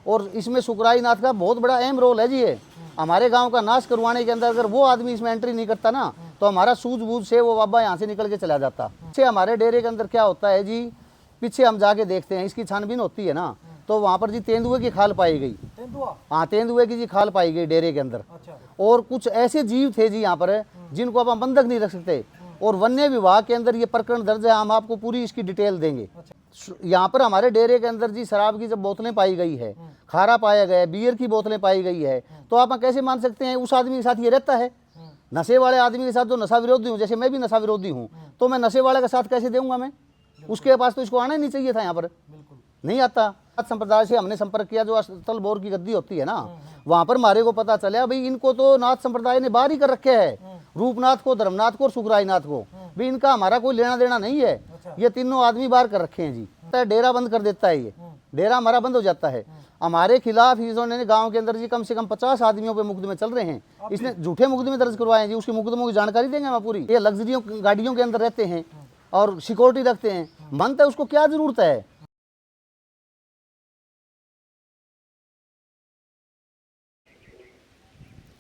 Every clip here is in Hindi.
और इसमें सुकराई नाथ का बहुत बड़ा अहम रोल है जी। ये हमारे गांव का नाश करवाने के अंदर अगर वो आदमी इसमें एंट्री नहीं करता ना, तो हमारा सूझबूझ से वो बाबा यहाँ से निकल के चला जाता। पीछे हमारे डेरे के अंदर क्या होता है जी, पीछे हम जाके देखते हैं, इसकी छानबीन होती है ना, तो वहाँ पर जी तेंदुए की खाल पाई गई। हाँ, तेंदुए की जी खाल पाई गई डेरे के अंदर। और कुछ ऐसे जीव थे जी यहाँ पर जिनको अब हम बंधक नहीं रख सकते, और वन्य विभाग के अंदर ये प्रकरण दर्ज है। हम आपको पूरी इसकी डिटेल देंगे। यहाँ पर हमारे डेरे के अंदर जी शराब की जब बोतलें पाई गई है, खारा पाया गया है, बियर की बोतलें पाई गई है, तो आप कैसे मान सकते हैं उस आदमी के साथ ये रहता है? नशे वाले आदमी के साथ जो नशा विरोधी हूँ, जैसे मैं भी नशा विरोधी हूँ, तो मैं नशे वाले का साथ कैसे दूंगा? मैं उसके पास तो इसको आना ही नहीं चाहिए था। यहाँ पर नहीं आता। संप्रदाय से हमने संपर्क किया, जो अस्तल बोर की गद्दी होती है ना, वहां पर हमारे को पता चला भाई इनको तो नाथ संप्रदाय ने बाहर ही कर रखे है, रूपनाथ को, धर्मनाथ को और सुकराई नाथ को भी। इनका हमारा कोई लेना देना नहीं है। ये तीनों आदमी बाहर कर रखे हैं जी। डेरा बंद कर देता है, ये डेरा हमारा बंद हो जाता है। हमारे खिलाफ इन्होंने गांव के अंदर जी कम से कम 50 आदमियों पे मुकदमे चल रहे हैं। इसने झूठे मुकदमे दर्ज करवाए जी। उसके मुकदमों की जानकारी देंगे हम पूरी। ये लग्जरियों गाड़ियों के अंदर रहते हैं और सिक्योरिटी रखते हैं। मनता है उसको क्या जरूरत है?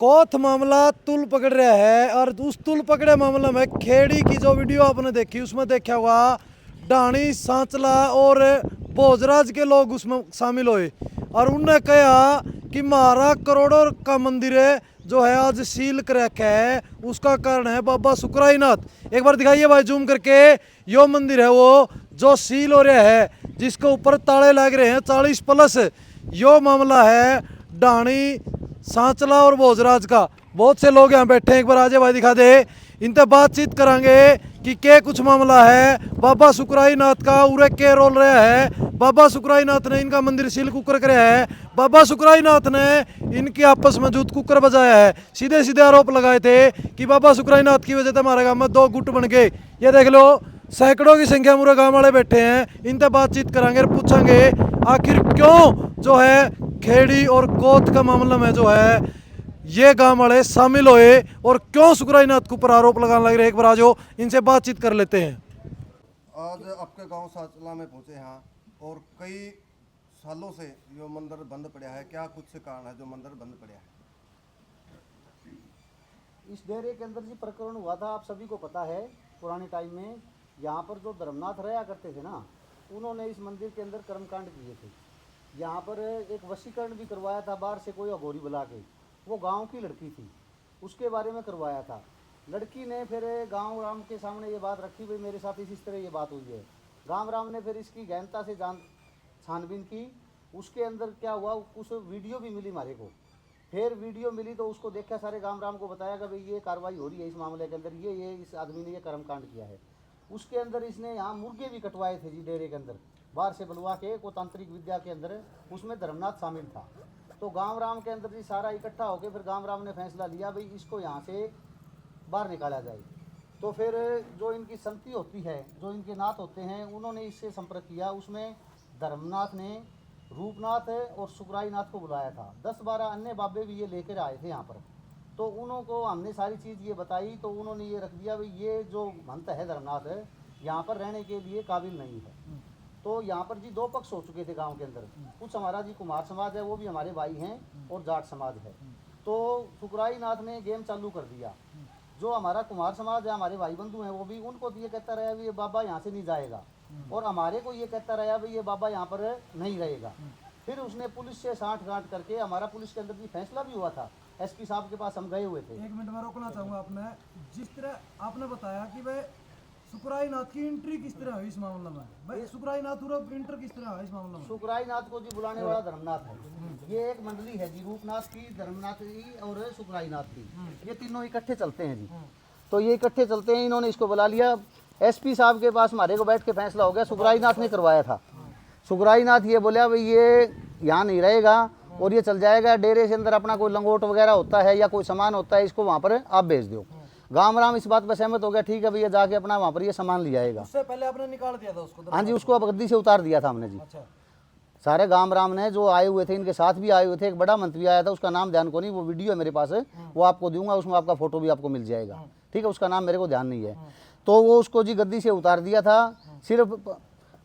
कोथ मामला तुल पकड़ रहा है, और उस तुल पकड़े मामले में खेड़ी की जो वीडियो आपने देखी उसमें देखा होगा डाणी, सांचला और भोजराज के लोग उसमें शामिल हुए, और उनने कहा कि महारा करोड़ों का मंदिर है जो है आज सील कर रखा है, उसका कारण है बाबा सुकराई नाथ। एक बार दिखाइए भाई जूम करके। यो मंदिर है वो जो सील हो रहा है, जिसके ऊपर ताले लग रहे हैं 40+। यो मामला है डाणी, सांचला और भोजराज का। बहुत से लोग यहाँ बैठे हैं, एक बार आजे भाई दिखा दे। इनसे बातचीत करांगे कि क्या कुछ मामला है, बाबा सुकराई नाथ का उरे के रोल रहा है। बाबा सुकराई नाथ ने इनका मंदिर सील कुकर कराया है, बाबा सुकराई नाथ ने इनकी आपस में जूत कुकर बजाया है। सीधे सीधे आरोप लगाए थे कि बाबा सुकराई नाथ की वजह से हमारे गाँव में 2 गुट बन गए। ये देख लो, सैकड़ों की संख्या पूरे गाँव वाले बैठे हैं। इनसे बातचीत करांगे और पूछेंगे आखिर क्यों जो है खेड़ी और कोथ का मामला में जो है ये गांव वाले शामिल हुए, और क्यों सुकराई नाथ के ऊपर आरोप लगाने लग रहे हैं। एक बार आज इनसे बातचीत कर लेते हैं। आज आपके गांव सांचला में पहुंचे हैं, और कई सालों से ये मंदिर बंद पड़ा है। क्या कुछ कारण है जो मंदिर बंद पड़ा है? इस डेरे के अंदर जी प्रकरण हुआ था, आप सभी को पता है। पुराने टाइम में यहाँ पर जो धर्मनाथ रहा करते थे ना, उन्होंने इस मंदिर के अंदर कर्मकांड किए थे। यहाँ पर एक वशीकरण भी करवाया था बाहर से, कोई अघोरी बुला के। वो गांव की लड़की थी, उसके बारे में करवाया था। लड़की ने फिर गांव राम के सामने ये बात रखी, भाई मेरे साथ इस तरह ये बात हुई है। गांव राम ने फिर इसकी गहनता से छानबीन की। उसके अंदर क्या हुआ, कुछ वीडियो भी मिली हमारे को। फिर वीडियो मिली तो उसको देखा, सारे गांव राम को बताया कि भाई ये कार्रवाई हो रही है इस मामले के अंदर, ये इस आदमी ने ये कर्मकांड किया है। उसके अंदर इसने यहाँ मुर्गे भी कटवाए थे जी डेरे के अंदर, बाहर से बुलवा के। को तांत्रिक विद्या के अंदर उसमें धर्मनाथ शामिल था। तो गांव राम के अंदर जी सारा इकट्ठा होकर फिर गांव राम ने फैसला लिया भाई इसको यहाँ से बाहर निकाला जाए। तो फिर जो इनकी संति होती है, जो इनके नाथ होते हैं, उन्होंने इससे संपर्क किया। उसमें धर्मनाथ ने रूपनाथ और सुकराई नाथ को बुलाया था। 10-12 अन्य बाबे भी ये लेकर आए थे यहाँ पर। तो उनको हमने सारी चीज़ ये बताई, तो उन्होंने ये रख दिया भाई ये जो महंत है धर्मनाथ यहाँ पर रहने के लिए काबिल नहीं है। तो यहाँ पर जी 2 पक्ष हो चुके थे गांव के अंदर। कुछ हमारा जी कुमार समाज है, वो भी हमारे भाई हैं, और जाट समाज है। तो सुकराई नाथ ने गेम चालू कर दिया। जो हमारा कुमार समाज है, हमारे भाई बंधु हैं, वो भी उनको ये कहता रहा भी ये बाबा यहाँ से नहीं जाएगा, और हमारे को ये कहता रहा भाई ये बाबा यहाँ पर नहीं रहेगा। फिर उसने पुलिस से साठ-गांठ करके, हमारा पुलिस के अंदर भी फैसला भी हुआ था, एसपी साहब के पास हम गए हुए थे। 1 मिनट में रोकना चाहूँगा। आपने जिस तरह आपने बताया कि भाई सुकराई नाथ की एंट्री किस तरह हुई इस मामले में, भाई सुकराई नाथ एंटर किस तरह हुआ इस मामले में? सुकराई नाथ को जी बुलाने वाला धर्मनाथ है। ये एक मंडली है जी, रूपनाथ की, धर्मनाथ की और सुकराई नाथ की। ये तीनों इकट्ठे चलते हैं जी। तो ये इकट्ठे चलते हैं, इन्होंने इसको बुला लिया। एसपी साहब के पास हमारे को बैठ के फैसला हो गया। सुकराई नाथ ने करवाया था। सुकराई नाथ ये बोला भाई ये यहाँ नहीं रहेगा, और ये चल जाएगा डेरे से अंदर, अपना कोई लंगोट वगैरह होता है या कोई सामान होता है, इसको वहाँ पर आप भेज दो। गांव राम इस बात पर सहमत हो गया, ठीक है भैया, जाके अपना वहाँ पर ये सामान ले आएगा। उससे पहले आपने निकाल दिया था उसको? हाँ जी, उसको अब गद्दी से उतार दिया था हमने जी। अच्छा। सारे गांव राम ने जो आए हुए थे, इनके साथ भी आए हुए थे। एक बड़ा मंत्री आया था, उसका नाम ध्यान को नहीं, वो वीडियो है मेरे पास, वो आपको दूंगा, उसमें आपका फोटो भी आपको मिल जाएगा। ठीक है, उसका नाम मेरे को ध्यान नहीं है। तो वो उसको जी गद्दी से उतार दिया था। सिर्फ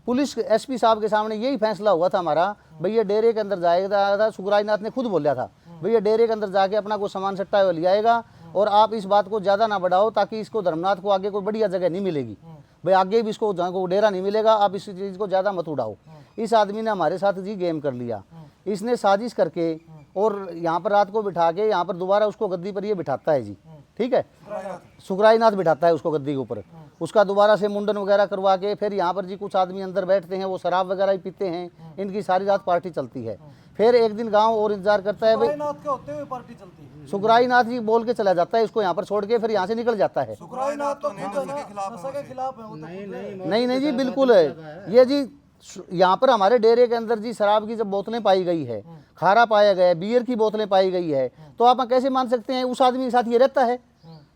पुलिस एसपी साहब के सामने यही फैसला हुआ था हमारा, भैया डेरे के अंदर जाएगा था। सुखराज नाथ ने खुद बोला था, भैया डेरे के अंदर जाके अपना कोई सामान सट्टा ले आएगा और आप इस बात को ज़्यादा ना बढ़ाओ, ताकि इसको धर्मनाथ को आगे कोई बढ़िया जगह नहीं मिलेगी, भाई आगे भी इसको को डेरा नहीं मिलेगा, आप इस चीज़ को ज़्यादा मत उड़ाओ। इस आदमी ने हमारे साथ जी गेम कर लिया। इसने साजिश करके और यहाँ पर रात को बिठा के यहाँ पर दोबारा उसको गद्दी पर ये बिठाता है जी, ठीक है, सुखराज नाथ बिठाता है उसको गद्दी के ऊपर। उसका दोबारा से मुंडन वगैरह करवा के फिर यहाँ पर जी कुछ आदमी अंदर बैठते हैं, वो शराब वगैरह ही पीते हैं, इनकी सारी रात पार्टी चलती है। फिर एक दिन गांव और इंतजार करता है, भाई सुखराज के होते हुए पार्टी चलती है। सुखराज नाथ जी बोल के चला जाता है इसको यहाँ पर छोड़ के, फिर यहाँ से निकल जाता है। सुखराज नाथ तो खुद है ना, नशा के खिलाफ है वो तो खुद है। नहीं जी बिल्कुल है ये जी। यहाँ पर हमारे डेरे के अंदर जी शराब की जब बोतलें पाई गई है, खारा पाया गया है, बियर की बोतलें पाई गई है, तो आप कैसे मान सकते हैं उस आदमी के साथ ये रहता है?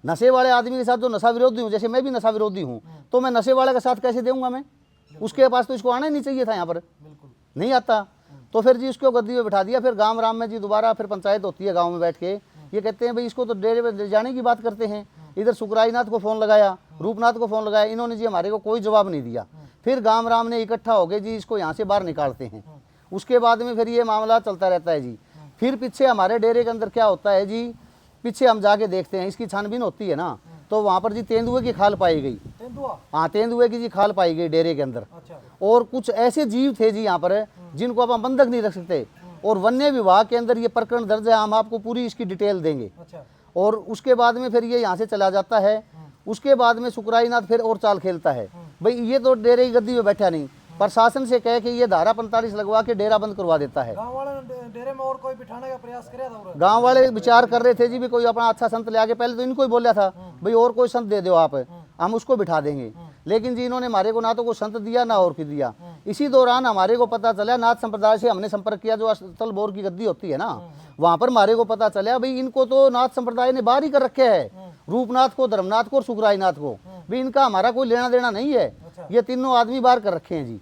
नशे वाले आदमी के साथ जो नशा विरोधी हूँ, जैसे मैं भी नशा विरोधी हूँ, तो मैं नशे वाले का साथ कैसे दूंगा मैं? उसके पास तो इसको आना ही नहीं चाहिए था, यहाँ पर नहीं आता। तो फिर जी उसको गद्दी में बिठा दिया। फिर गांव राम में जी दोबारा फिर पंचायत होती है गांव में बैठ के, ये कहते हैं भाई इसको तो डेरे पे ले जाने की बात करते हैं। इधर सुखराज नाथ को फ़ोन लगाया, रूपनाथ को फ़ोन लगाया, इन्होंने जी हमारे को कोई जवाब नहीं दिया। फिर गांव राम ने इकट्ठा हो गए जी इसको यहाँ से बाहर निकालते हैं। उसके बाद में फिर ये मामला चलता रहता है जी। फिर पीछे हमारे डेरे के अंदर क्या होता है जी, पीछे हम जाके देखते हैं, इसकी छानबीन होती है ना, तो वहाँ पर जी तेंदुए की खाल पाई गई। हाँ, तेंदुए की जी खाल पाई गई डेरे के अंदर। और कुछ ऐसे जीव थे जी यहाँ पर जिनको आप बंधक नहीं रख सकते, और वन्य विभाग के अंदर ये प्रकरण दर्ज है, हम आपको पूरी इसकी डिटेल देंगे। और उसके बाद में फिर ये यहाँ से चला जाता है। उसके बाद में सुखराज नाथ फिर और चाल खेलता है, भाई ये तो डेरे की गद्दी में बैठा नहीं, प्रशासन से कह के ये धारा 45 लगवा के डेरा बंद करवा देता है। गांव वाले ने डेरे में और कोई बिठाने का प्रयास किया था? गांव वाले विचार कर रहे थे जी भी कोई अपना अच्छा संत ले आके, पहले तो इनको ही बोला था भाई और कोई संत दे दो आप, हम उसको बिठा देंगे। लेकिन जी इन्होंने हमारे को ना तो कोई संत दिया ना और कुछ दिया। इसी दौरान हमारे को पता चला, नाथ संप्रदाय से हमने संपर्क किया, जो अस्तल बोर की गद्दी होती है ना, वहां पर हमारे को पता चला भाई इनको तो नाथ संप्रदाय ने बाहर ही कर रखे है, रूपनाथ को, धर्मनाथ को और सुखराज नाथ को भी इनका हमारा कोई लेना देना नहीं है, ये तीनों आदमी बाहर कर रखे हैं जी।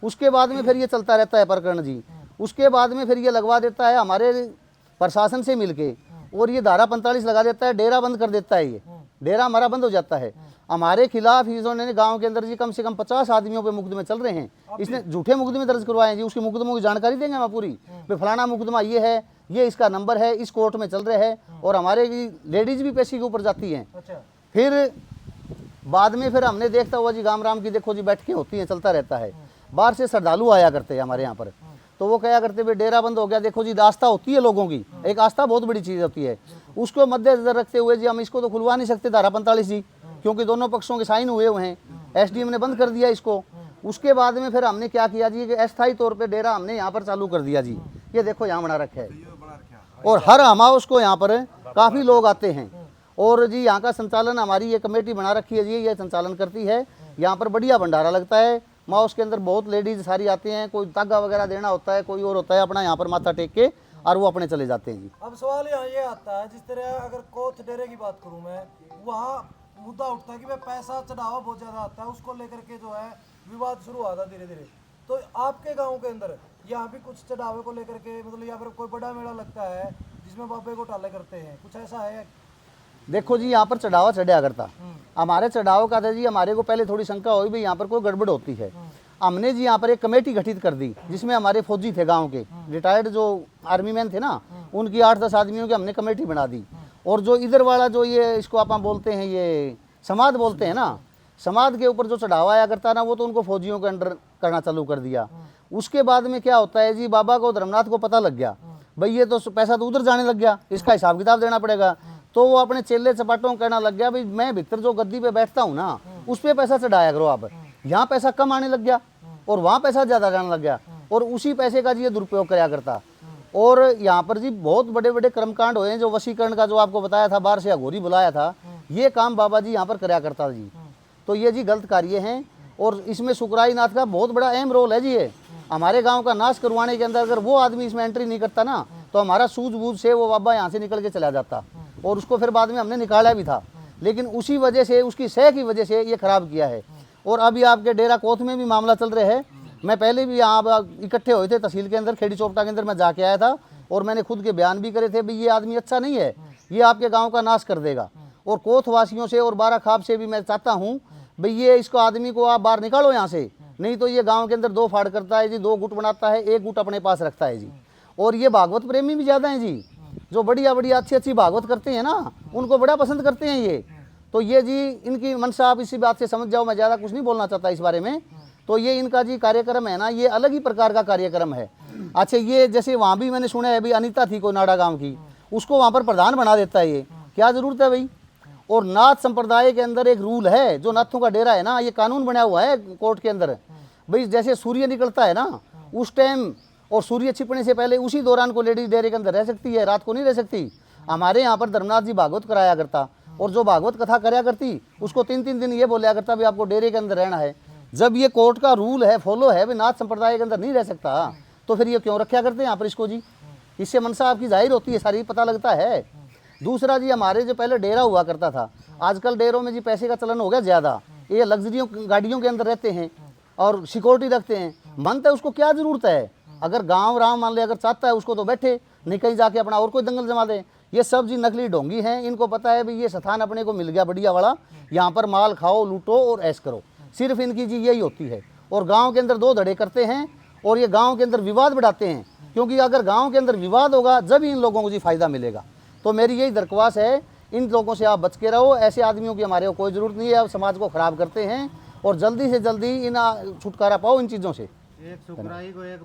उसके बाद में फिर ये चलता रहता है प्रकरण जी। उसके बाद में फिर ये लगवा देता है हमारे प्रशासन से मिलके, और ये धारा 45 लगा देता है, डेरा बंद कर देता है। ये डेरा हमारा बंद हो जाता है। हमारे खिलाफ इन्होंने गांव के अंदर जी कम से कम 50 आदमियों पे मुकदमे चल रहे हैं। इसने झूठे मुकदमे दर्ज करवाए जी। उसके मुकदमों की जानकारी देंगे हम पूरी, भाई फलाना मुकदमा ये है, ये इसका नंबर है, इस कोर्ट में चल रहे हैं, और हमारे लेडीज भी पेशी के ऊपर जाती हैं। फिर बाद में फिर हमने देखता हुआ जी गांव राम की देखो जी बैठकें होती हैं, चलता रहता है। बाहर से श्रद्धालु आया करते हैं हमारे यहाँ पर, तो वो क्या करते भाई डेरा बंद हो गया, देखो जी आस्था होती है लोगों की, एक आस्था बहुत बड़ी चीज़ होती है, उसको मद्देनजर रखते हुए जी हम इसको तो खुलवा नहीं सकते धारा 45 जी, क्योंकि दोनों पक्षों के साइन हुए हैं, एसडीएम ने बंद कर दिया इसको। उसके बाद में फिर हमने क्या किया जी कि अस्थायी तौर पे डेरा हमने यहाँ पर चालू कर दिया जी। ये देखो यहाँ बना रखा है, और हर अमावस को यहाँ पर काफ़ी लोग आते हैं, और जी यहाँ का संचालन हमारी ये कमेटी बना रखी है जी, ये संचालन करती है। यहाँ पर बढ़िया भंडारा लगता है, माउस के अंदर बहुत लेडीज सारी आती हैं, कोई धागा वगैरह देना होता है, कोई और होता है, अपना यहाँ पर माथा टेक के और वो अपने चले जाते हैं जी। अब सवाल यहाँ ये आता है, जिस तरह अगर कोथ डेरे की बात करूँ मैं, वहाँ मुद्दा उठता है कि भाई पैसा चढ़ावा बहुत ज़्यादा आता है, उसको लेकर के जो है विवाद शुरू हुआ था धीरे धीरे। तो आपके गाँव के अंदर यहाँ भी कुछ चढ़ावे को लेकर के, मतलब या फिर कोई बड़ा मेला लगता है जिसमें बाबे को टाले करते हैं, कुछ ऐसा है? देखो जी यहाँ पर चढ़ावा चढ़ा करता, हमारे चढ़ाव का था जी, हमारे को पहले थोड़ी शंका हुई भाई यहाँ पर कोई गड़बड़ होती है। हमने जी यहाँ पर एक कमेटी गठित कर दी, जिसमें हमारे फौजी थे गांव के, रिटायर्ड जो आर्मी मैन थे ना, उनकी 8-10 आदमियों की हमने कमेटी बना दी। और जो इधर वाला जो ये इसको आप बोलते हैं, ये समाज बोलते हैं ना, समाज के ऊपर जो चढ़ावा आया करता ना, वो तो उनको फौजियों के अंडर करना चालू कर दिया। उसके बाद में क्या होता है जी, बाबा को, धर्मनाथ को पता लग गया भाई ये तो पैसा तो उधर जाने लग गया, इसका हिसाब किताब देना पड़ेगा। तो वो अपने चेले चपाटों कहना लग गया भाई मैं भीतर जो गद्दी पे बैठता हूँ ना, उस पर पैसा चढ़ाया करो आप। यहाँ पैसा कम आने लग गया और वहाँ पैसा ज़्यादा जाने लग गया, और उसी पैसे का जी ये दुरुपयोग कराया करता। और यहाँ पर जी बहुत बड़े बड़े कर्मकांड हुए हैं, जो वशीकरण का जो आपको बताया था, बाहर से अघोरी बुलाया था, ये काम बाबा जी यहाँ पर कराया करता जी। तो ये जी गलत कार्य हैं, और इसमें सुखराज नाथ का बहुत बड़ा अहम रोल है जी। ये हमारे गांव का नाश करवाने के अंदर अगर वो आदमी इसमें एंट्री नहीं करता ना, तो हमारा सूझबूझ से वो बाबा यहाँ से निकल के चला जाता, और उसको फिर बाद में हमने निकाला भी था। लेकिन उसी वजह से, उसकी सह की वजह से ये खराब किया है। और अभी आपके डेरा कोथ में भी मामला चल रहे हैं। मैं पहले भी यहाँ इकट्ठे हुए थे तहसील के अंदर, खेड़ी चौपटा के अंदर मैं जाके आया था, और मैंने खुद के बयान भी करे थे भाई ये आदमी अच्छा नहीं है, ये आपके गाँव का नाश कर देगा। और कोथ वासियों से और बारा खाब से भी मैं चाहता हूँ भाई ये इसको आदमी को आप बाहर निकालो यहाँ से, नहीं तो ये गांव के अंदर दो फाड़ करता है जी, दो गुट बनाता है, एक गुट अपने पास रखता है जी। और ये भागवत प्रेमी भी ज़्यादा हैं जी, जो बढ़िया बढ़िया अच्छी अच्छी भागवत करते हैं ना, उनको बड़ा पसंद करते हैं ये। तो ये जी इनकी मनसा आप इसी बात से समझ जाओ, मैं ज़्यादा कुछ नहीं बोलना चाहता इस बारे में। तो ये इनका जी कार्यक्रम है ना, ये अलग ही प्रकार का कार्यक्रम है। अच्छा, ये जैसे वहाँ भी मैंने सुना है अभी अनीता थी कोई नाड़ा गाँव की, उसको वहाँ पर प्रधान बना देता है, ये क्या ज़रूरत है भाई। और नाथ संप्रदाय के अंदर एक रूल है, जो नाथों का डेरा है ना, ये कानून बना हुआ है कोर्ट के अंदर भाई, जैसे सूर्य निकलता है ना उस टाइम और सूर्य छिपने से पहले उसी दौरान को लेडीज डेरे के अंदर रह सकती है, रात को नहीं रह सकती। हमारे यहाँ पर धर्मनाथ जी भागवत कराया करता, और जो भागवत कथा कराया करती उसको 3-3 दिन ये बोला करता भी आपको डेरे के अंदर रहना है। जब ये कोर्ट का रूल है, फॉलो है भाई, नाथ संप्रदाय के अंदर नहीं रह सकता, तो फिर ये क्यों रखा करते हैं यहाँ पर इसको जी। इससे मनसा आपकी जाहिर होती है, सारी पता लगता है। दूसरा जी, हमारे जो पहले डेरा हुआ करता था, आजकल डेरों में जी पैसे का चलन हो गया ज़्यादा, ये लग्जरियों गाड़ियों के अंदर रहते हैं और सिक्योरिटी रखते हैं। मन है उसको क्या ज़रूरत है, अगर गांव राम मान ले अगर चाहता है उसको तो बैठे, नहीं कहीं जाके अपना और कोई दंगल जमा दे। ये सब जी नकली ढोंगी हैं, इनको पता है भी ये स्थान अपने को मिल गया बढ़िया वाला, यहाँ पर माल खाओ लूटो और ऐश करो, सिर्फ इनकी जी यही होती है। और गाँव के अंदर दो धड़े करते हैं और ये गाँव के अंदर विवाद बढ़ाते हैं, क्योंकि अगर गाँव के अंदर विवाद होगा जब ही इन लोगों को जी फायदा मिलेगा। तो मेरी यही दरख्वास्त है, इन लोगों से आप बच के रहो, ऐसे आदमियों की हमारे को कोई ज़रूरत नहीं है, अब समाज को ख़राब करते हैं, और जल्दी से जल्दी इन छुटकारा पाओ इन चीज़ों से। एक सुखराई को एक